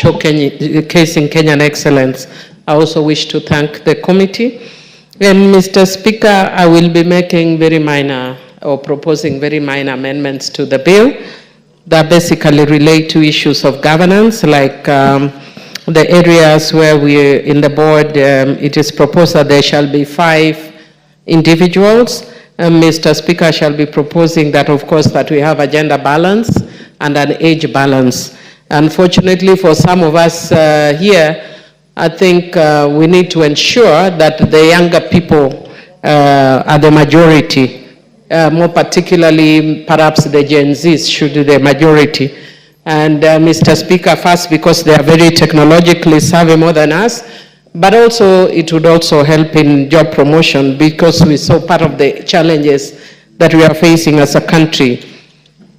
showcasing Kenyan excellence. I also wish to thank the committee. And Mr. Speaker, I will be making very minor or proposing very minor amendments to the bill that basically relate to issues of governance, like the areas where we, in the board, it is proposed that there shall be 5 individuals. Mr. Speaker, shall be proposing that, of course, that we have a gender balance and an age balance. Unfortunately, for some of us here, I think we need to ensure that the younger people are the majority, more particularly perhaps the Gen Zs should be the majority. And Mr. Speaker, first because they are very technologically savvy more than us, but also it would also help in job promotion, because we saw part of the challenges that we are facing as a country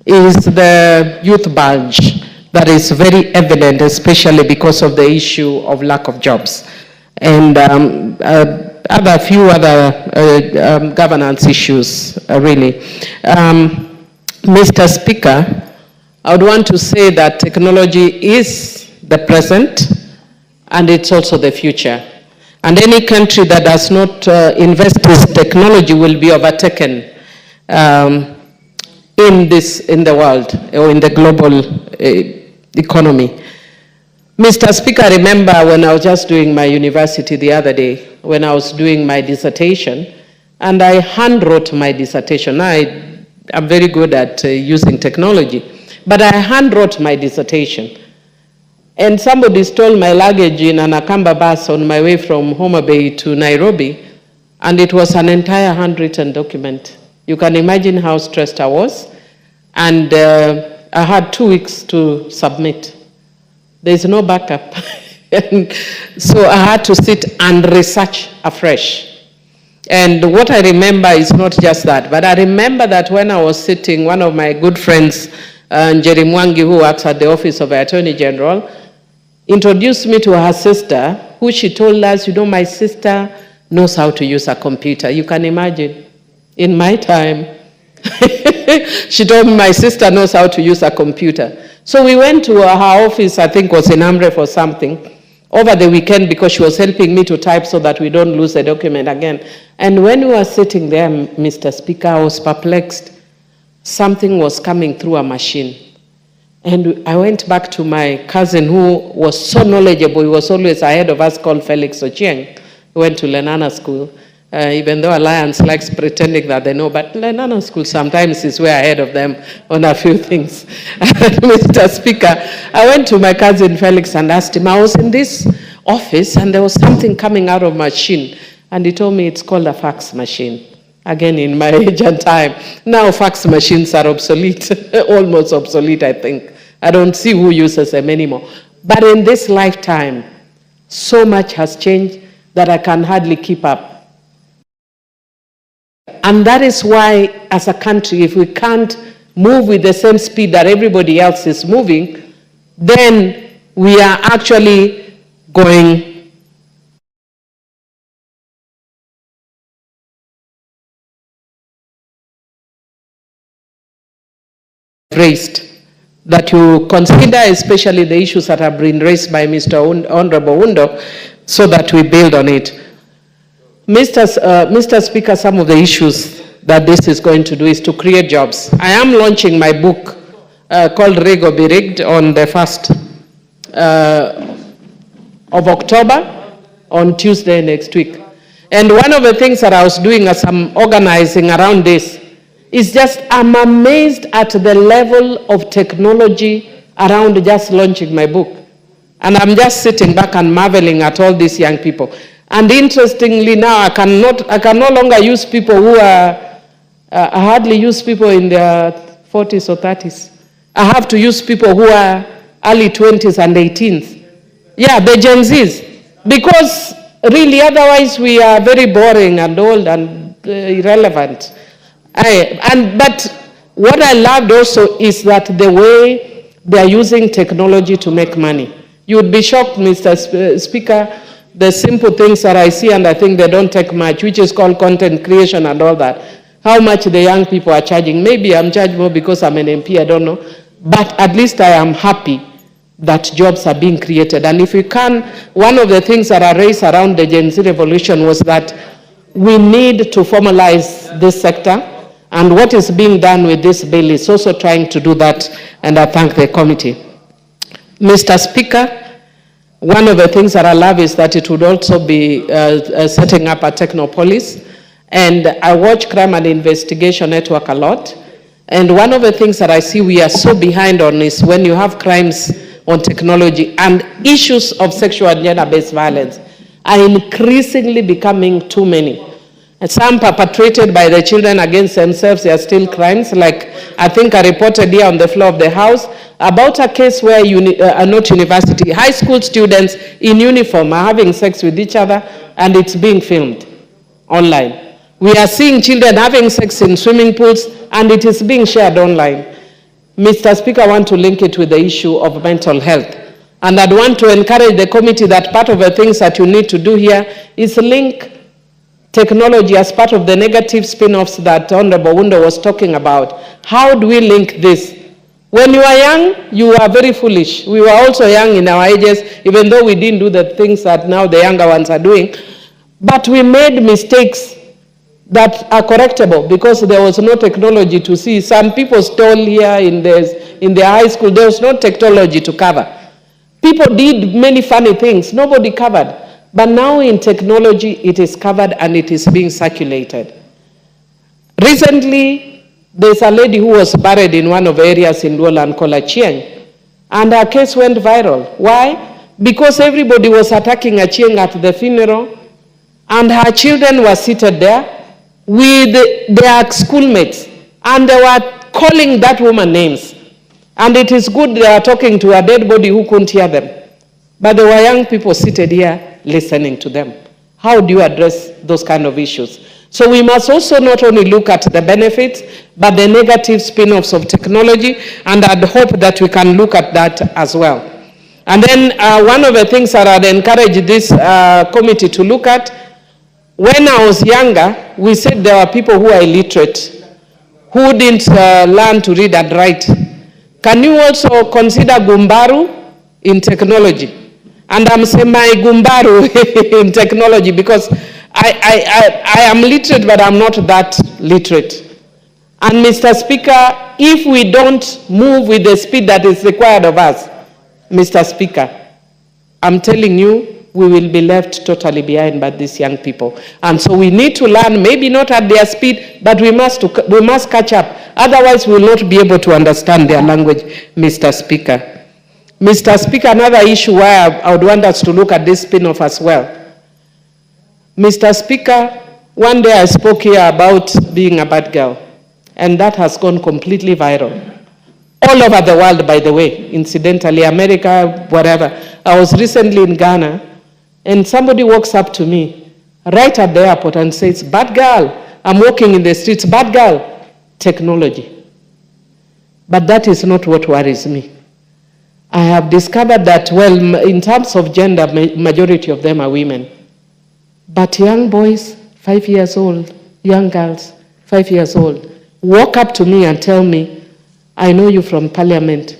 is the youth bulge that is very evident, especially because of the issue of lack of jobs. And a few other governance issues, really. Mr. Speaker, I would want to say that technology is the present and it's also the future. And any country that does not invest in technology will be overtaken in the world or in the global economy. Mr. Speaker, I remember when I was just doing my university the other day, when I was doing my dissertation, and I handwrote my dissertation. I'm very good at using technology, but I handwrote my dissertation. And somebody stole my luggage in an Akamba bus on my way from Mutembei to Nairobi, and it was an entire handwritten document. You can imagine how stressed I was, and I had 2 weeks to submit. There's no backup. So I had to sit and research afresh. And what I remember is not just that, but I remember that when I was sitting, one of my good friends, Njeri Mwangi, who works at the Office of the Attorney General, introduced me to her sister, who she told us, you know, my sister knows how to use a computer. You can imagine, in my time, she told me my sister knows how to use a computer. So we went to her office, I think was in Amref or something, over the weekend, because she was helping me to type so that we don't lose the document again. And when we were sitting there, Mr. Speaker, I was perplexed. Something was coming through a machine. And I went back to my cousin, who was so knowledgeable. He was always ahead of us, called Felix Ochieng. He went to Lenana School, even though Alliance likes pretending that they know, but Lenana School sometimes is way ahead of them on a few things. Mr. Speaker, I went to my cousin Felix and asked him, I was in this office and there was something coming out of a machine. And he told me it's called a fax machine. Again, in my age and time. Now fax machines are obsolete, almost obsolete, I think. I don't see who uses them anymore. But in this lifetime, so much has changed that I can hardly keep up. And that is why, as a country, if we can't move with the same speed that everybody else is moving, then we are actually going raised, that you consider especially the issues that have been raised by Mr. Honorable Undo, so that we build on it. Mr. Speaker, some of the issues that this is going to do is to create jobs. I am launching my book called Rig or Be Rigged on the 1st of October, on Tuesday next week. And one of the things that I was doing as I'm organizing around this is just, I'm amazed at the level of technology around just launching my book. And I'm just sitting back and marveling at all these young people. And interestingly now, I can no longer use people who are, I hardly use people in their 40s or 30s. I have to use people who are early 20s and 18s. Yeah, the Gen Zs. Because really, otherwise we are very boring and old and irrelevant. But what I loved also is that the way they are using technology to make money. You would be shocked, Mr. Speaker, the simple things that I see, and I think they don't take much, which is called content creation and all that. How much the young people are charging. Maybe I'm charged more because I'm an MP, I don't know. But at least I am happy that jobs are being created. And if we can, one of the things that are raised around the Gen Z revolution was that we need to formalize this sector, and what is being done with this bill is also trying to do that, and I thank the committee. Mr. Speaker, one of the things that I love is that it would also be setting up a technopolis, and I watch Crime and Investigation Network a lot, and one of the things that I see we are so behind on is when you have crimes on technology and issues of sexual and gender-based violence are increasingly becoming too many. And some perpetrated by the children against themselves, they are still crimes. Like I think I reported here on the floor of the House about a case where not university, high school students in uniform are having sex with each other, and it's being filmed online. We are seeing children having sex in swimming pools, and it is being shared online. Mr. Speaker, I want to link it with the issue of mental health. And I'd want to encourage the committee that part of the things that you need to do here is link technology as part of the negative spin-offs that Honorable Wundo was talking about. How do we link this? When you are young, you are very foolish. We were also young in our ages, even though we didn't do the things that now the younger ones are doing. But we made mistakes that are correctable because there was no technology to see. Some people stole here in the high school. There was no technology to cover. People did many funny things. Nobody covered. But now in technology, it is covered and it is being circulated. Recently, there's a lady who was buried in one of the areas in Luolan called Achieng, and her case went viral. Why? Because everybody was attacking Achieng at the funeral, and her children were seated there with their schoolmates, and they were calling that woman names. And it is good they are talking to a dead body who couldn't hear them. But there were young people seated here listening to them. How do you address those kind of issues? So we must also not only look at the benefits, but the negative spin-offs of technology, and I'd hope that we can look at that as well. And then one of the things that I'd encourage this committee to look at, when I was younger, we said there were people who are illiterate, who didn't learn to read and write. Can you also consider Gumbaru in technology? And I'm semi-Gumbaru in technology because I am literate, but I'm not that literate. And Mr. Speaker, if we don't move with the speed that is required of us, Mr. Speaker, I'm telling you, we will be left totally behind by these young people. And so we need to learn, maybe not at their speed, but we must catch up. Otherwise, we will not be able to understand their language, Mr. Speaker. Mr. Speaker, another issue where I would want us to look at this spin-off as well. Mr. Speaker, one day I spoke here about being a bad girl, and that has gone completely viral. All over the world, by the way, incidentally, America, whatever. I was recently in Ghana, and somebody walks up to me right at the airport and says, "Bad girl, I'm walking in the streets, bad girl." Technology. But that is not what worries me. I have discovered that, well, in terms of gender, majority of them are women. But young boys, 5 years old, young girls, 5 years old, walk up to me and tell me, "I know you from Parliament.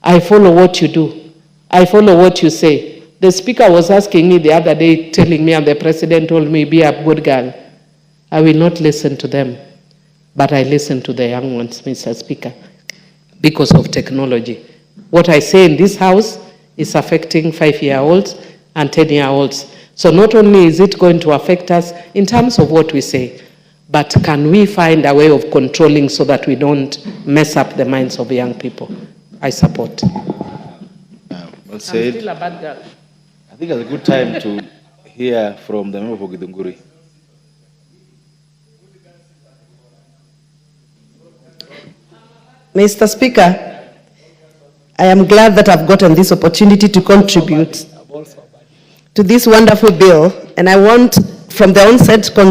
I follow what you do. I follow what you say." The speaker was asking me the other day, telling me, and the president told me, "Be a good girl." I will not listen to them, but I listen to the young ones, Mr. Speaker, because of technology. What I say in this house is affecting 5-year-olds and 10-year-olds. So not only is it going to affect us in terms of what we say, but can we find a way of controlling so that we don't mess up the minds of young people? I support. Well said. I'm still a bad girl. I think it's a good time to hear from the member for Githunguri. Mr. Speaker, I am glad that I've gotten this opportunity to contribute to this wonderful bill, and I want from the onset